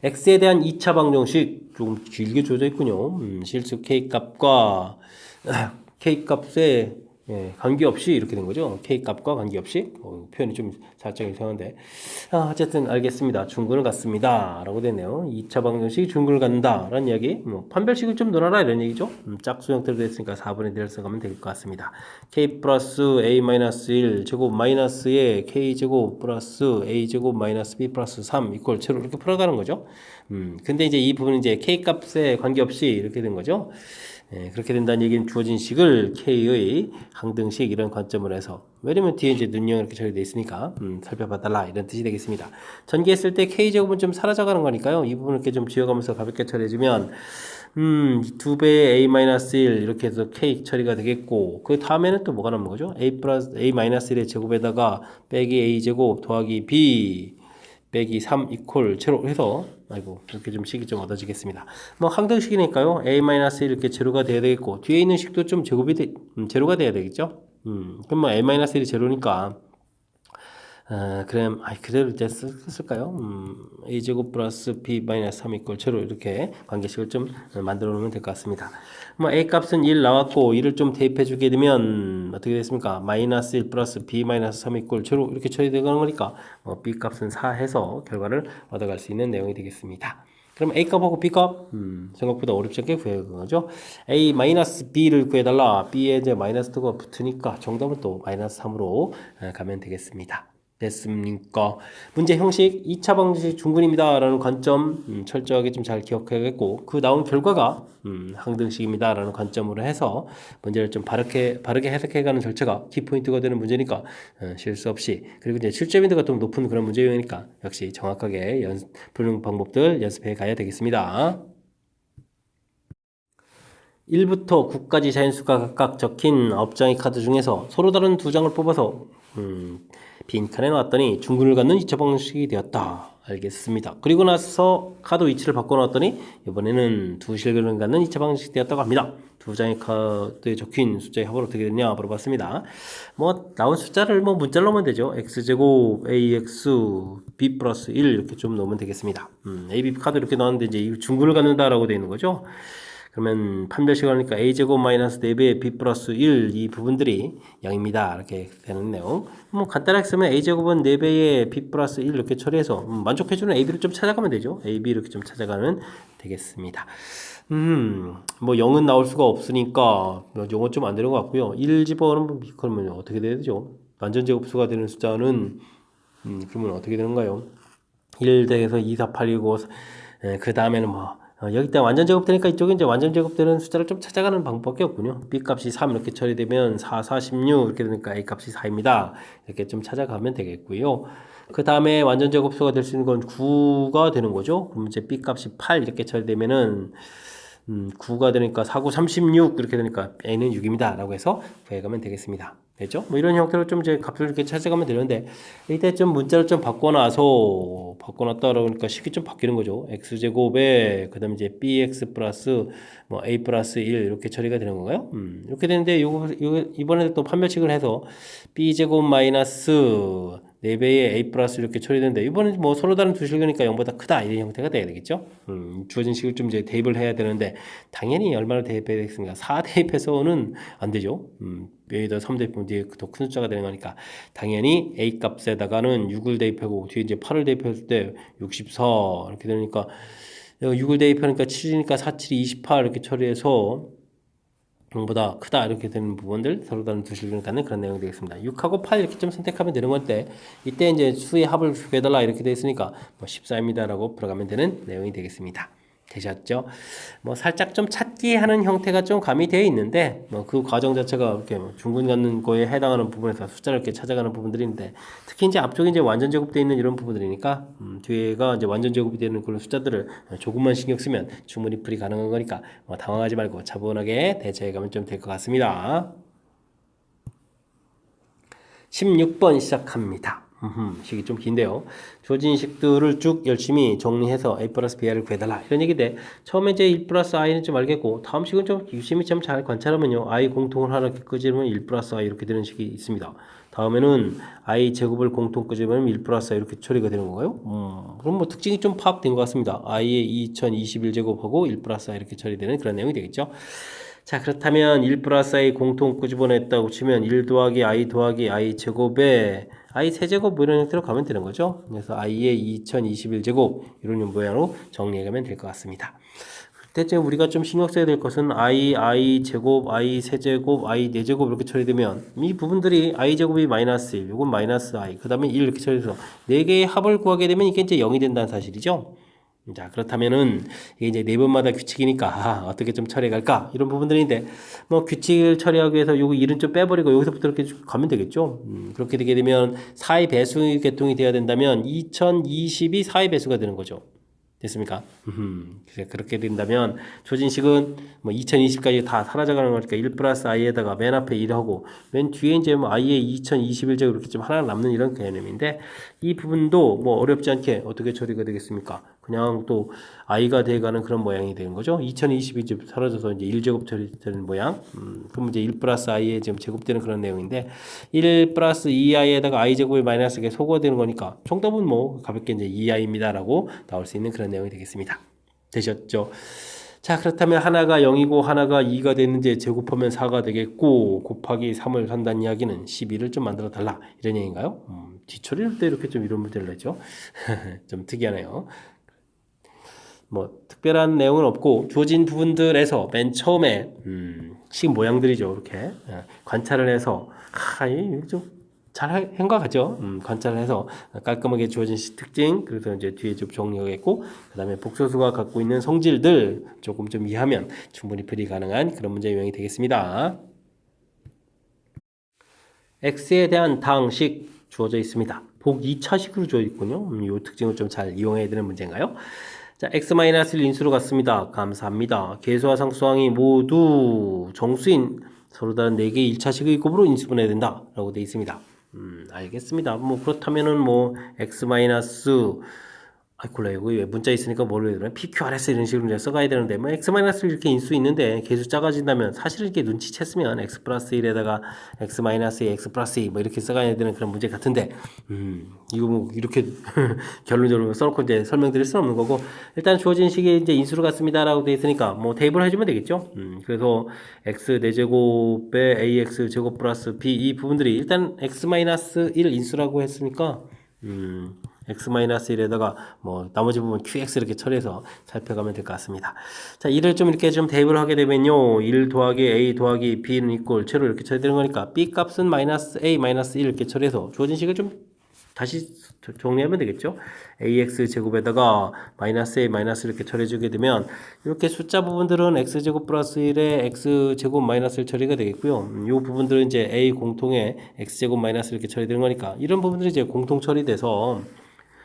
x에 대한 2차 방정식 조금 길게 주어져 있군요. 실수 k값과 k값에 관계없이 이렇게 된 거죠. k값과 관계없이 표현이 좀 살짝 이상한데 어쨌든 알겠습니다. 중근을 갖습니다 라고 되네요. 2차 방정식이 중근을 갖는다 라는 이야기. 뭐 판별식을 좀 넣어라 이런 얘기죠. 짝수 형태로 됐으니까 4분의 1을 써가면 될 것 같습니다. k 플러스 a 마이너스 1 제곱 마이너스에 k 제곱 플러스 a 제곱 마이너스 b 플러스 3 이꼴 제로 이렇게 풀어가는 거죠. 근데 이제 이 부분은 이제 k 값에 관계없이 이렇게 된 거죠. 그렇게 된다는 얘기는 주어진 식을 k의 항등식 이런 관점으로 해서 왜냐면 뒤에 이제 눈형 이렇게 처리되어 있으니까 살펴봐달라 이런 뜻이 되겠습니다. 전개했을 때 k제곱은 좀 사라져가는 거니까요. 이 부분을 이렇게 좀 지워가면서 가볍게 처리해주면 2배의 a-1 이렇게 해서 k 처리가 되겠고 그 다음에는 또 뭐가 남는 거죠? a 플러스 a-1의 제곱에다가 빼기 a제곱 더하기 b 빼기 3 이퀄 제로 해서 이렇게 좀 식이 좀 얻어지겠습니다. 뭐 항등식이니까요. a-1 이렇게 제로가 돼야 되겠고 뒤에 있는 식도 좀 제로가 돼야 되겠죠. 그럼 뭐 a-1이 제로니까 그럼 그대로 이제 쓸까요? a제곱 플러스 b-3 이퀄 제로 이렇게 관계식을 좀 만들어 놓으면 될 것 같습니다. 뭐 a 값은 1 나왔고 1을 좀 대입해 주게 되면 어떻게 됐습니까? 마이너스 1 플러스 b-3 이퀄 제로 이렇게 처리되는 거니까 b 값은 4 해서 결과를 얻어갈 수 있는 내용이 되겠습니다. 그럼 a 값하고 b 값 생각보다 어렵지 않게 구해야 거죠. a 마이너스 b를 구해달라. b에 이제 마이너스가 붙으니까 정답은 또 마이너스 3으로 가면 되겠습니다. 됐습니까? 문제 형식 2차 방정식 중근입니다 라는 관점 철저하게 좀 잘 기억해야겠고 그 나온 결과가 항등식입니다 라는 관점으로 해서 문제를 좀 바르게 해석해가는 절차가 키포인트가 되는 문제니까 실수 없이 그리고 이제 출제빈도가 좀 높은 그런 문제 유형이니까 역시 정확하게 푸는 방법들 연습해 가야 되겠습니다. 1부터 9까지 자연수가 각각 적힌 9장의 카드 중에서 서로 다른 2장을 뽑아서 빈칸에 놨더니 중근을 갖는 2차 방정식이 되었다. 알겠습니다. 그리고 나서 카드 위치를 바꿔놨더니 이번에는 두 실근을 갖는 2차 방정식이 되었다고 합니다. 두 장의 카드에 적힌 숫자의 합은 어떻게 되냐 물어봤습니다. 뭐 나온 숫자를 뭐 문자로 넣으면 되죠. x제곱 ax b 플러스 1 이렇게 좀 넣으면 되겠습니다. ab 카드 이렇게 넣었는데 이제 중근을 갖는다라고 되어 있는 거죠. 그러면 판별식을 하니까 a제곱 마이너스 4배의 b 플러스 1 이 부분들이 0입니다. 이렇게 되는 내용. 뭐 간단하게 쓰면 a제곱은 4배의 b 플러스 1 이렇게 처리해서 만족해주는 ab를 좀 찾아가면 되죠. ab 이렇게 좀 찾아가면 되겠습니다. 뭐 0은 나올 수가 없으니까 0은 좀 안 되는 것 같고요. 1 집어넣으면 그러면 어떻게 돼야 되죠? 완전 제곱수가 되는 숫자는 그러면 어떻게 되는가요? 1 대에서 2, 4, 8, 9, 그 다음에는 뭐 여기다 완전 제곱되니까 이쪽에 이제 완전 제곱되는 숫자를 좀 찾아가는 방법밖에 없군요. b 값이 3 이렇게 처리되면 4, 4, 16 이렇게 되니까 a 값이 4입니다. 이렇게 좀 찾아가면 되겠고요. 그 다음에 완전 제곱수가 될 수 있는 건 9가 되는 거죠. 그럼 이제 b 값이 8 이렇게 처리되면은 9가 되니까 4, 9, 36 이렇게 되니까 a는 6입니다. 라고 해서 구해가면 되겠습니다. 됐죠? 뭐 이런 형태로 좀 이제 값을 이렇게 찾아가면 되는데 이때 좀 문자를 좀 바꿔놨다 그러니까 식이 좀 바뀌는 거죠. x제곱에 그다음에 이제 bx 플러스 뭐 a 플러스 1 이렇게 처리가 되는 건가요? 이렇게 되는데 요거 이번에 또 판별식을 해서 b제곱 마이너스 4배의 a 플러스 이렇게 처리되는데 이번엔 뭐 서로 다른 두 실근이니까 0보다 크다 이런 형태가 돼야 되겠죠. 주어진 식을 좀 이제 대입을 해야 되는데 당연히 얼마를 대입해야 되겠습니까? 4 대입해서는 안 되죠. 여기다 3 대입하면 뒤에 더 큰 숫자가 되는 거니까 당연히 a 값에다가는 6을 대입하고 뒤에 이제 8을 대입했을 때 64 이렇게 되니까 6을 대입하니까 7이니까 4, 7, 28 이렇게 처리해서 0보다 크다 이렇게 되는 부분들 서로 다른 두 실근을 갖는 그런 내용이 되겠습니다. 6하고 8 이렇게 좀 선택하면 되는 건데 이때 이제 수의 합을 구해달라 이렇게 되어 있으니까 뭐 14입니다라고 들어가면 되는 내용이 되겠습니다. 되셨죠? 뭐 살짝 좀 찾기 하는 형태가 좀 가미되어 있는데 뭐 그 과정 자체가 이렇게 중근 갖는 거에 해당하는 부분에서 숫자를 이렇게 찾아가는 부분들인데 특히 이제 앞쪽에 이제 완전 제곱되어 있는 이런 부분들이니까 뒤에가 이제 완전 제곱이 되는 그런 숫자들을 조금만 신경 쓰면 충분히 풀이 가능한 거니까 뭐 당황하지 말고 차분하게 대처해 가면 좀 될 것 같습니다. 16번 시작합니다. 식이 좀 긴데요. 주어진 식들을 쭉 열심히 정리해서 a 플러스 b를 구해달라 이런 얘기인데 처음에 이제 1 플러스 i는 좀 알겠고 다음 식은 좀 유심히 좀 잘 관찰하면요 i 공통을 하나 이렇게 끄집으면 1 플러스 i 이렇게 되는 식이 있습니다. 다음에는 i 제곱을 공통 끄집으면 1 플러스 i 이렇게 처리가 되는 건가요? 그럼 뭐 특징이 좀 파악된 것 같습니다. i의 2021제곱하고 1 플러스 i 이렇게 처리되는 그런 내용이 되겠죠. 자 그렇다면 1 플러스 i 공통 끄집어냈다고 치면 1 더하기 i 제곱에 i 세제곱 뭐 이런 형태로 가면 되는 거죠. 그래서 i의 2021제곱 이런 모양으로 정리해가면 될 것 같습니다. 그때 우리가 좀 신경 써야 될 것은 i 제곱, i 세제곱, i 4제곱 이렇게 처리되면 이 부분들이 i 제곱이 마이너스 1, 이건 마이너스 i, 그 다음에 1 이렇게 처리해서 4개의 합을 구하게 되면 이게 이제 0이 된다는 사실이죠. 자 그렇다면은 이게 이제 네 번마다 규칙이니까 어떻게 좀 처리할까 이런 부분들인데 뭐 규칙을 처리하기 위해서 요거 1은 좀 빼버리고 여기서부터 이렇게 가면 되겠죠. 그렇게 되게 되면 4의 배수 계통이 되어야 된다면 2020이 4의 배수가 되는 거죠. 됐습니까? 그렇게 된다면 조진식은 뭐 2020까지 다 사라져가는 거니까 1 플러스 i에다가 맨 앞에 1하고 맨 뒤에 이제 뭐 i의 2021제곱 이렇게 좀 하나 남는 이런 개념인데 이 부분도 뭐 어렵지 않게 어떻게 처리가 되겠습니까? 그냥 또 i가 돼가는 그런 모양이 되는 거죠. 2020이 좀 사라져서 이제 1제곱 처리되는 모양. 그럼 이제 1 플러스 i에 지금 제곱되는 그런 내용인데 1 플러스 2i에다가 i 제곱이 마이너스가 소거되는 거니까 정답은 뭐 가볍게 이제 2i입니다라고 나올 수 있는 그런 내용이 되겠습니다. 되셨죠? 자 그렇다면 하나가 0이고 하나가 2가 됐는데 제곱하면 4가 되겠고 곱하기 3을 한다는 이야기는 12를 좀 만들어 달라 이런 얘기인가요? 뒤처리할 때 이렇게 좀 이런 문제를 내죠. 좀 특이하네요. 뭐 특별한 내용은 없고 주어진 부분들에서 맨 처음에 식 모양들이죠. 이렇게 관찰을 해서 좀잘 생각하죠. 관찰을 해서 깔끔하게 주어진 식 특징 그래서 이제 뒤에 좀 정리하겠고 그다음에 복소수가 갖고 있는 성질들 조금 좀 이해하면 충분히 풀이 가능한 그런 문제 유형이 되겠습니다. x에 대한 당식 주어져 있습니다. 복 2차식으로 주어져 있군요. 이 특징을 좀 잘 이용해야 되는 문제인가요? 자, x-1 인수로 갔습니다. 감사합니다. 계수와 상수항이 모두 정수인 서로 다른 4개의 1차식의 곱으로 인수분해야 된다. 라고 되어 있습니다. 알겠습니다. 뭐, 그렇다면은 뭐, x- 골라요. 왜 문자 있으니까 뭘 해야 되나? PQRS 이런 식으로 이제 써가야 되는데, 뭐, x-를 이렇게 인수 있는데, 계수 작아진다면, 사실 이렇게 눈치챘으면, x 플러스 1에다가 x-에 x 플러스 2, 뭐, 이렇게 써가야 되는 그런 문제 같은데, 이거 뭐, 이렇게 결론적으로 써놓고 이제 설명드릴 수는 없는 거고, 일단 주어진 식이 이제 인수로 갔습니다라고 되어 있으니까, 뭐, 대입을 해주면 되겠죠? 그래서, x 4제곱에 ax 제곱 플러스 b, 이 부분들이 일단 x-1 인수라고 했으니까, x-1에다가 뭐 나머지 부분 qx 이렇게 처리해서 살펴가면 될 것 같습니다. 자, 이를 좀 이렇게 좀 대입을 하게 되면요. 1 더하기 a 더하기 b는 이꼴 제로 이렇게 처리되는 거니까 b 값은 마이너스 a 마이너스 1 이렇게 처리해서 주어진 식을 좀 다시 정리하면 되겠죠. ax 제곱에다가 마이너스 a 마이너스 이렇게 처리해주게 되면 이렇게 숫자 부분들은 x제곱 플러스 1에 x제곱 마이너스 1 처리가 되겠고요. 이 부분들은 이제 a 공통에 x제곱 마이너스 이렇게 처리되는 거니까 이런 부분들이 이제 공통 처리돼서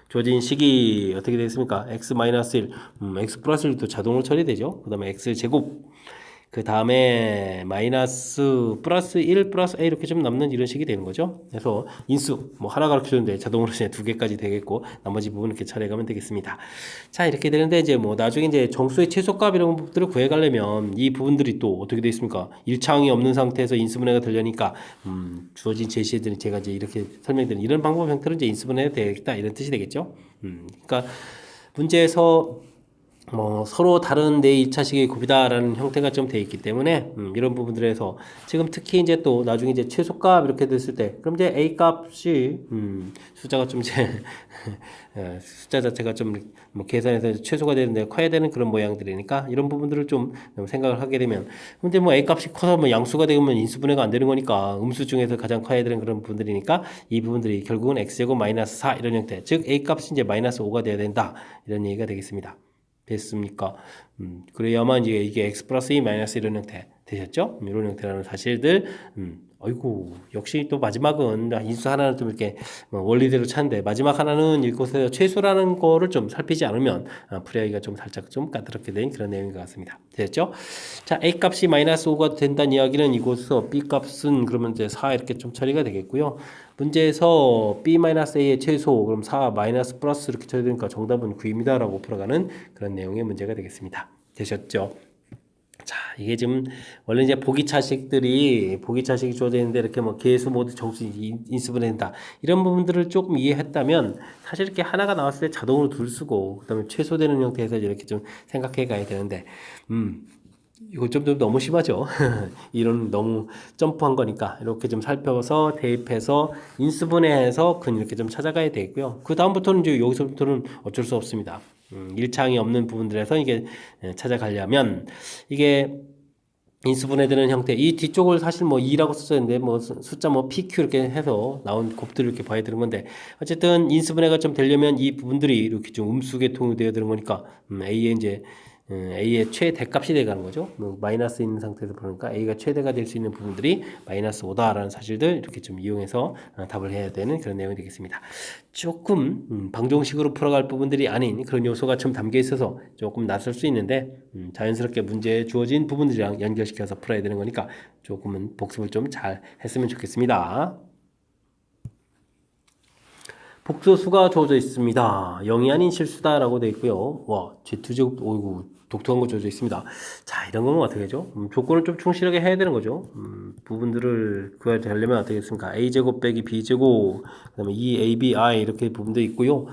주어진 식이 어떻게 되겠습니까? x-1, x 플러스 1도 자동으로 처리되죠. 그 다음에 x제곱 그 다음에 마이너스 플러스 1 플러스 a 이렇게 좀 남는 이런 식이 되는 거죠. 그래서 인수 뭐 하나 가르쳐주는데 자동으로 이제 두 개까지 되겠고 나머지 부분 이렇게 처리해가면 되겠습니다. 자 이렇게 되는데 이제 뭐 나중에 이제 정수의 최소값 이런 것들을 구해가려면 이 부분들이 또 어떻게 되어 있습니까? 일차항이 없는 상태에서 인수분해가 되려니까 주어진 제시들이 제가 이제 이렇게 설명드린 이런 방법 형태로 이제 인수분해가 되겠다 이런 뜻이 되겠죠. 그러니까 문제에서 뭐 서로 다른 내 2차식의 곱이다라는 형태가 좀 돼 있기 때문에 이런 부분들에서 지금 특히 이제 또 나중에 이제 최소값 이렇게 됐을 때 그럼 이제 a 값이 숫자가 좀 이제 숫자 자체가 좀 뭐 계산해서 최소가 되는데 커야 되는 그런 모양들이니까 이런 부분들을 좀 생각을 하게 되면 근데 뭐 a 값이 커서 뭐 양수가 되면 인수분해가 안 되는 거니까 음수 중에서 가장 커야 되는 그런 부분들이니까 이 부분들이 결국은 x제곱 마이너스 4 이런 형태 즉 a 값이 이제 마이너스 5가 돼야 된다 이런 얘기가 되겠습니다. 됐습니까? 그래야만 이게 x 플러스 2 마이너스 이런 형태 되셨죠? 이런 형태라는 사실들, 아이고, 역시 또 마지막은 인수 하나는 좀 이렇게 원리대로 찾는데 마지막 하나는 이곳에서 최소라는 거를 좀 살피지 않으면 풀이하기가 좀 살짝 좀 까다롭게 된 그런 내용인 것 같습니다. 됐죠? 자, a 값이 마이너스 5가 된다는 이야기는 이곳에서 b 값은 그러면 이제 4 이렇게 좀 처리가 되겠고요. 문제에서 b-a의 최소 그럼 4 마이너스 플러스 이렇게 처리되니까 정답은 9입니다 라고 풀어가는 그런 내용의 문제가 되겠습니다. 되셨죠? 자, 이게 지금 원래 이제 보기차식이 주어져 있는데 이렇게 뭐 계수 모두 정수 인수분해된다 이런 부분들을 조금 이해했다면 사실 이렇게 하나가 나왔을 때 자동으로 둘 쓰고 그다음에 최소되는 형태에서 이렇게 좀 생각해 가야 되는데 이거 좀 너무 심하죠. 이런 너무 점프한 거니까 이렇게 좀 살펴서 대입해서 인수분해해서 근 이렇게 좀 찾아가야 되고요. 그 다음부터는 이제 여기서부터는 어쩔 수 없습니다. 일차항이 없는 부분들에서 이게 찾아가려면 이게 인수분해되는 형태 이 뒤쪽을 사실 뭐 2라고 썼었는데 뭐 숫자 뭐 PQ 이렇게 해서 나온 곱들을 이렇게 봐야 되는 건데 어쨌든 인수분해가 좀 되려면 이 부분들이 이렇게 좀 음수계통이 되어야 되는 거니까 A의 이제 A의 최대값이 돼가는 거죠. 마이너스 있는 상태에서 보니까 A가 최대가 될 수 있는 부분들이 마이너스 5다라는 사실들 이렇게 좀 이용해서 답을 해야 되는 그런 내용이 되겠습니다. 조금 방정식으로 풀어갈 부분들이 아닌 그런 요소가 좀 담겨 있어서 조금 낯설 수 있는데 자연스럽게 문제에 주어진 부분들이랑 연결시켜서 풀어야 되는 거니까 조금은 복습을 좀 잘 했으면 좋겠습니다. 복소수가 주어져 있습니다. 0이 아닌 실수다라고 되어 있고요. 와, Z2제곱, 오이구, 독특한 거 주어져 있습니다. 자, 이런 거는 어떻게 하죠? 조건을 좀 충실하게 해야 되는 거죠. 부분들을 구하려면 어떻게 했습니까? A제곱 빼기 B제곱, 그 다음에 2ABI 이렇게 부분도 있고요.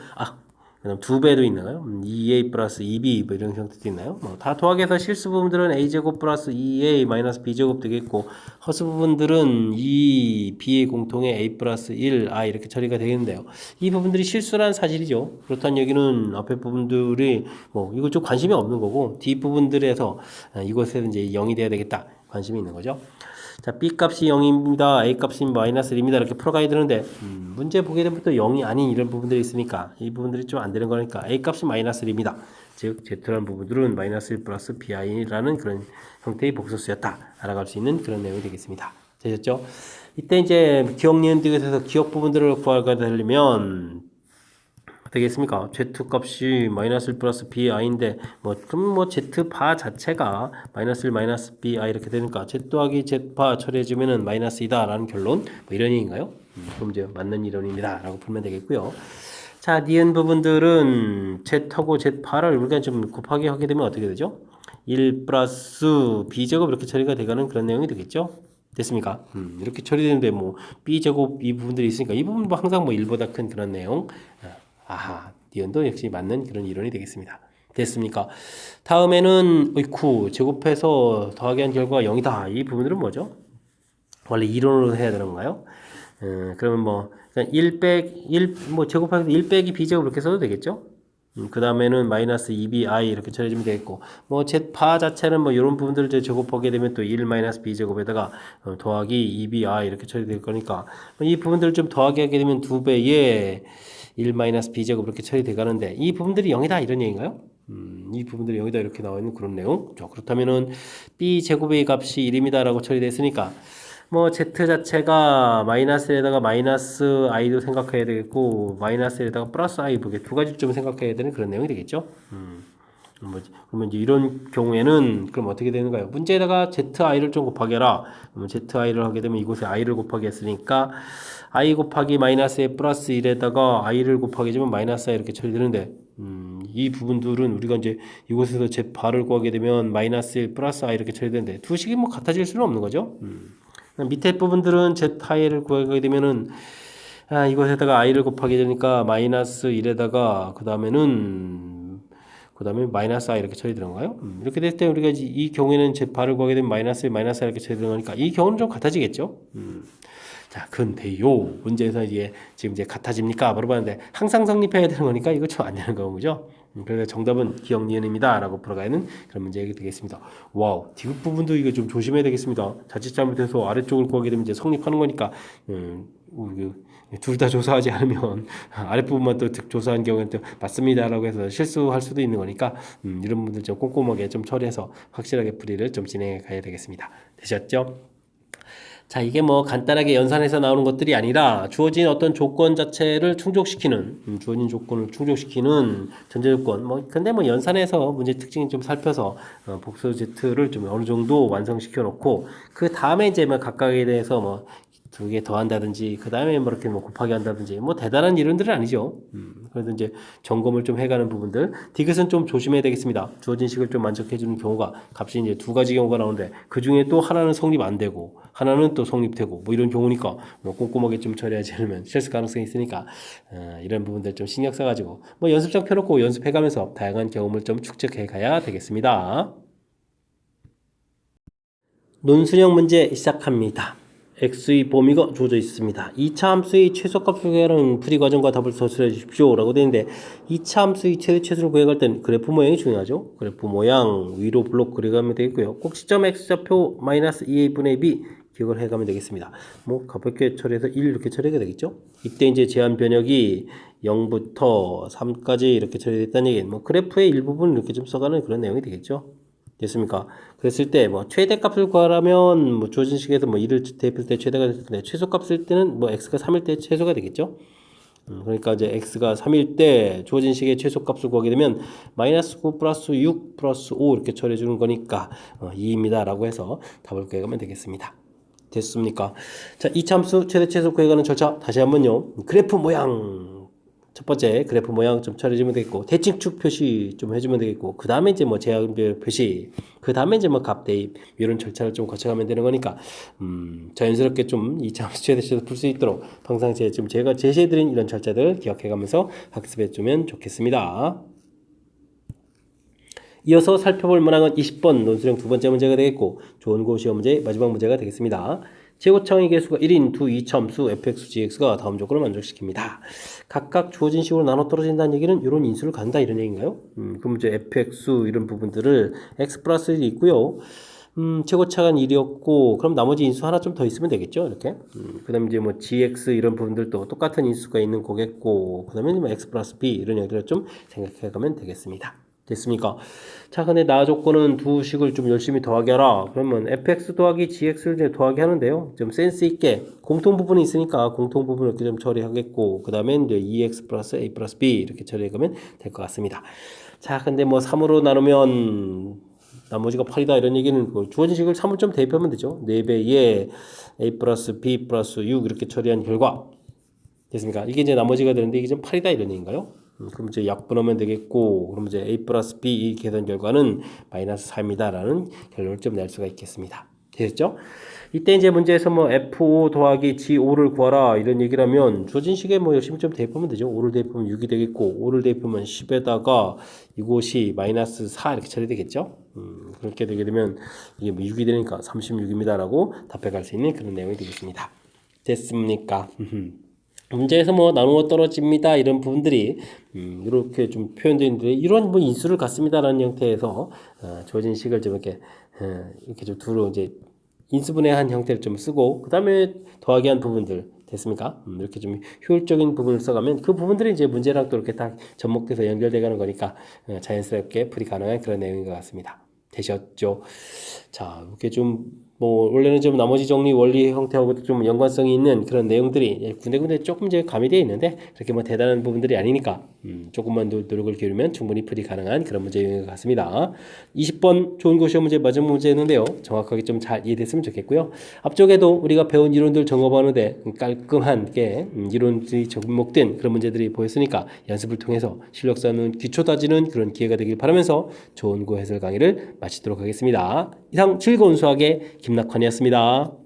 그다음 2배도 있나요? 2a 플러스 2b 뭐 이런 형태도 있나요? 다 더하기해서 실수 부분들은 a제곱 플러스 2a 마이너스 b제곱 되겠고 허수 부분들은 2b의 공통의 a 플러스 1i 이렇게 처리가 되겠는데요. 이 부분들이 실수라는 사실이죠. 그렇다는 얘기는 앞에 부분들이 뭐 이거 좀 관심이 없는 거고 뒷 부분들에서 이것에 이제 0이 돼야 되겠다 관심이 있는 거죠. 자, B 값이 0입니다. A 값이 마이너스 1입니다. 이렇게 풀어가야 되는데 문제 보게 되면부터 0이 아닌 이런 부분들이 있으니까 이 부분들이 좀 안 되는 거니까 A 값이 마이너스 1입니다. 즉 Z라는 부분들은 마이너스 1 플러스 BI라는 그런 형태의 복소수였다. 알아갈 수 있는 그런 내용이 되겠습니다. 되셨죠? 이때 이제 기억 니은 디귿에서 기억 부분들을 구하게 되려면 되겠습니까? Z 값이 마이너스 1 플러스 bi인데 그럼 Z 바 자체가 마이너스 1 마이너스 bi 이렇게 되니까 Z 더하기 Z 바 처리해주면은 마이너스이다 라는 결론 이런 얘기인가요? 그럼 이제 맞는 이론입니다 라고 풀면 되겠고요. 자, 니은 부분들은 Z하고 Z 바를 우리가 좀 곱하기 하게 되면 어떻게 되죠? 1 플러스 b제곱 이렇게 처리가 되가는 그런 내용이 되겠죠? 됐습니까? 이렇게 처리되는데 b제곱 이 부분들이 있으니까 이 부분 항상 1보다 큰 그런 내용 아하, 니은도 역시 맞는 그런 이론이 되겠습니다. 됐습니까? 다음에는 어이쿠 제곱해서 더하기 한 결과가 0이다. 이 부분들은 뭐죠? 원래 이론으로 해야 되는 건가요? 그러면 1 제곱해서 1 빼기 b제곱 이렇게 써도 되겠죠? 그 다음에는 마이너스 2bi 이렇게 처리해주면 되겠고 z파 자체는 이런 부분들을 제곱하게 되면 또 1 마이너스 b제곱에다가 더하기 2bi 이렇게 처리될 거니까 이 부분들을 좀 더하게 하게 되면 2배의 1-b제곱 이렇게 처리돼 가는데 이 부분들이 0이다 이런 얘기인가요? 이 부분들이 0이다 이렇게 나와 있는 그런 내용. 그렇다면은 b제곱의 값이 1입니다 라고 처리됐으니까 z 자체가 마이너스에다가 마이너스 i도 생각해야 되겠고 마이너스에다가 플러스 i 보게 두 가지 좀 생각해야 되는 그런 내용이 되겠죠. 그러면 이제 이런 경우에는 그럼 어떻게 되는가요? 문제에다가 zi를 좀 곱하기 해라. 그러면 zi를 하게 되면 이곳에 i를 곱하기 했으니까 i 곱하기 마이너스 a 플러스 1에다가 i를 곱하기 해주면 마이너스 i 이렇게 처리되는데 이 부분들은 우리가 이제 이곳에서 z 바를 구하게 되면 마이너스 1 플러스 i 이렇게 처리되는데 두 식이 뭐 같아질 수는 없는 거죠. 밑에 부분들은 zi를 구하게 되면은 이곳에다가 i를 곱하게 되니까 마이너스 1에다가 그 다음에 마이너스 i 이렇게 처리되는 건가요? 이렇게 됐을 때 우리가 이 경우에는 z 바를 구하게 되면 마이너스 i 이렇게 처리되는 거니까 이 경우는 좀 같아지겠죠? 자, 근데요 문제에서 지금 같아집니까? 물어봤는데 항상 성립해야 되는 거니까 이거 좀 안 되는 거고 그죠? 그래서 정답은 기억 니은입니다 라고 풀어가는 그런 문제가 되겠습니다. 와우, 뒷 부분도 이거 좀 조심해야 되겠습니다. 자칫 잘못해서 아래쪽을 구하게 되면 이제 성립하는 거니까 둘 다 조사하지 않으면 아랫부분만 또 조사한 경우에는 또 맞습니다라고 해서 실수할 수도 있는 거니까 이런 분들 좀 꼼꼼하게 좀 처리해서 확실하게 풀이를 좀 진행해 가야 되겠습니다. 되셨죠? 자, 이게 뭐 간단하게 연산해서 나오는 것들이 아니라 주어진 어떤 조건 자체를 충족시키는 주어진 조건을 충족시키는 전제조건 근데 연산해서 문제 특징 좀 살펴서 복수 Z를 좀 어느 정도 완성시켜 놓고 그 다음에 이제 각각에 대해서 두 개 더한다든지 그 다음에 이렇게 곱하기 한다든지 대단한 이론들은 아니죠. 그래서 이제 점검을 좀 해가는 부분들 디귿은 좀 조심해야 되겠습니다. 주어진 식을 좀 만족해주는 경우가 값이 이제 두 가지 경우가 나오는데 그 중에 또 하나는 성립 안 되고 하나는 또 성립되고 이런 경우니까 꼼꼼하게 좀 처리하지 않으면 실수 가능성이 있으니까 이런 부분들 좀 신경 써가지고 연습장 펴놓고 연습해가면서 다양한 경험을 좀 축적해 가야 되겠습니다. 논술형 문제 시작합니다. x의 범위가 주어져 있습니다. 2차 함수의 최소값을 구하는 풀이 과정과 답을 서술해 주십시오 라고 되는데 2차 함수의 최대최소를 구해갈 때는 그래프 모양이 중요하죠. 그래프 모양 위로 블록 그려가면 되겠고요. 꼭지점 x좌표 마이너스 2a분의 b 기억을 해가면 되겠습니다. 가볍게 처리해서 1 이렇게 처리가 되겠죠. 이때 이제 제한 변역이 0부터 3까지 이렇게 처리됐다는 얘기는 그래프의 일부분을 이렇게 좀 써가는 그런 내용이 되겠죠. 됐습니까? 그랬을 때 최대값을 구하려면 주어진 식에서 1을 대입할 때 최대가 됐을 때 최소값일 때는 x가 3일 때 최소가 되겠죠. 그러니까 이제 x가 3일 때 주어진 식의 최소값을 구하게 되면 마이너스 9 플러스 6 플러스 5 이렇게 처리해 주는 거니까 2입니다 라고 해서 답을 구해가면 되겠습니다. 됐습니까? 자, 이참수 최대 최소 구해가는 절차 다시 한번요. 그래프 모양 첫 번째 그래프 모양 좀 처리해주면 되겠고 대칭축 표시 좀 해주면 되겠고 그 다음에 이제 제한별 표시 그 다음에 이제 값 대입 이런 절차를 좀 거쳐가면 되는 거니까 자연스럽게 좀 이참수 최대 최소 풀 수 있도록 평상시에 좀 제가 제시해드린 이런 절차들 기억해가면서 학습해주면 좋겠습니다. 이어서 살펴볼 문항은 20번 논술형 두 번째 문제가 되겠고 좋은 고 시험 문제 마지막 문제가 되겠습니다. 최고창의 개수가 1인 두 이차함수 fx, gx가 다음 조건을 만족시킵니다. 각각 주어진 식으로 나눠 떨어진다는 얘기는 이런 인수를 갖는다 이런 얘기인가요? 그럼 이제 fx 이런 부분들을 x 플러스 1이 있고요. 최고차가 1이었고 그럼 나머지 인수 하나 좀 더 있으면 되겠죠 이렇게. 그 다음에 이제 gx 이런 부분들도 똑같은 인수가 있는 거겠고 그 다음에 x 플러스 b 이런 얘기를 좀 생각해 가면 되겠습니다. 됐습니까? 자, 근데 나 조건은 두 식을 좀 열심히 더하게 하라. 그러면 fx 더하기 gx를 이제 더하게 하는데요. 좀 센스 있게 공통 부분이 있으니까 공통 부분을 이렇게 좀 처리하겠고, 그 다음에 이제 2x 플러스 a 플러스 b 이렇게 처리하면 될 것 같습니다. 자, 근데 3으로 나누면 나머지가 8이다 이런 얘기는 주어진 식을 3을 좀 대입하면 되죠. 4배에 a 플러스 b 플러스 6 이렇게 처리한 결과 됐습니까? 이게 이제 나머지가 되는데 이게 좀 8이다 이런 얘기인가요? 그럼 이제 약분하면 되겠고, 그럼 이제 a 플러스 b 이 계산 결과는 마이너스 4입니다라는 결론을 좀 낼 수가 있겠습니다. 되셨죠? 이때 이제 문제에서 f5 더하기 g5를 구하라 이런 얘기라면 주어진 식에 열심히 좀 대입하면 되죠. 5를 대입하면 6이 되겠고 5를 대입하면 10에다가 이곳이 마이너스 4 이렇게 처리되겠죠. 그렇게 되게 되면 이게 6이 되니까 36입니다라고 답해갈 수 있는 그런 내용이 되겠습니다. 됐습니까? 문제에서 나누어 떨어집니다 이런 부분들이 이렇게 좀 표현되어 있는데 이런 인수를 갖습니다라는 형태에서 주어진 식을 좀 이렇게 좀 두루 이제 인수분해한 형태를 좀 쓰고 그 다음에 더하기 한 부분들 됐습니까? 이렇게 좀 효율적인 부분을 써가면 그 부분들이 이제 문제랑 또 이렇게 딱 접목돼서 연결돼가는 거니까 자연스럽게 풀이 가능한 그런 내용인 것 같습니다. 되셨죠? 자, 이렇게 좀 뭐 원래는 좀 나머지 정리 원리 형태하고 좀 연관성이 있는 그런 내용들이 군데군데 조금 이제 가미되어 있는데 그렇게 뭐 대단한 부분들이 아니니까 조금만 더 노력을 기울이면 충분히 풀이 가능한 그런 문제인 것 같습니다. 20번 좋은 거 시험 문제 마지막 문제였는데요. 정확하게 좀 잘 이해됐으면 좋겠고요. 앞쪽에도 우리가 배운 이론들 점검하는데 깔끔하게 이론들이 접목된 그런 문제들이 보였으니까 연습을 통해서 실력 쌓는 기초 다지는 그런 기회가 되길 바라면서 좋은 거 해설 강의를 마치도록 하겠습니다. 이상 즐거운 수학의 김낙환이었습니다.